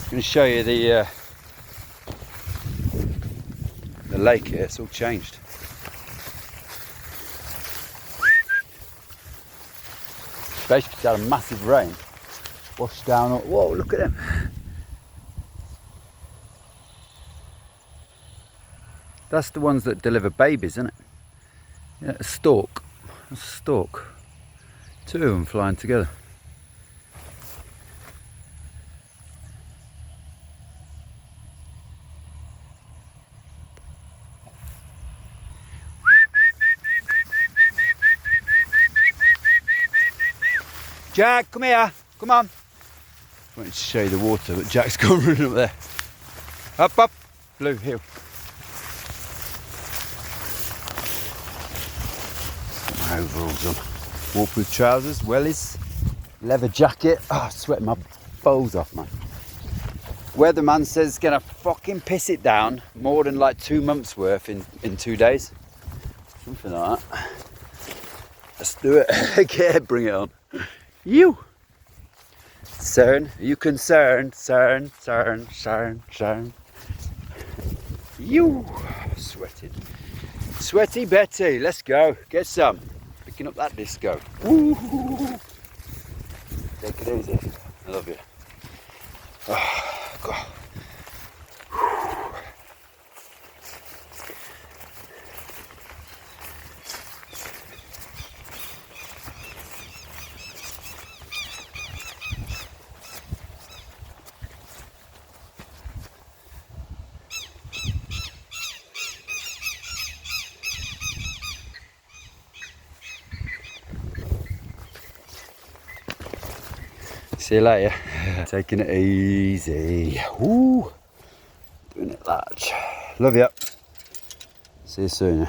I'm going to show you the lake here. It's all changed. Basically, it's had a massive rain, washed down. Whoa, look at them. That's the ones that deliver babies, isn't it? Yeah, a stork. That's a stork. Two of them flying together. Jack, come here. Come on. I wanted to show you the water, but Jack's gone running up there. Up, up. Blue hill. Got my overalls on. Waterproof trousers, wellies, leather jacket. Oh, sweating my balls off, man. Weatherman says it's gonna fucking piss it down more than like 2 months worth in 2 days. Something like that. Let's do it. Okay, bring it on. You. Cern, are you concerned? Cern. You. Sweating. Sweaty Betty, let's go. Get some. Picking up that disco. Woo. Take it easy. I love you. Oh, God. See you later. Taking it easy. Woo. Doing it large. Love you. See you soon.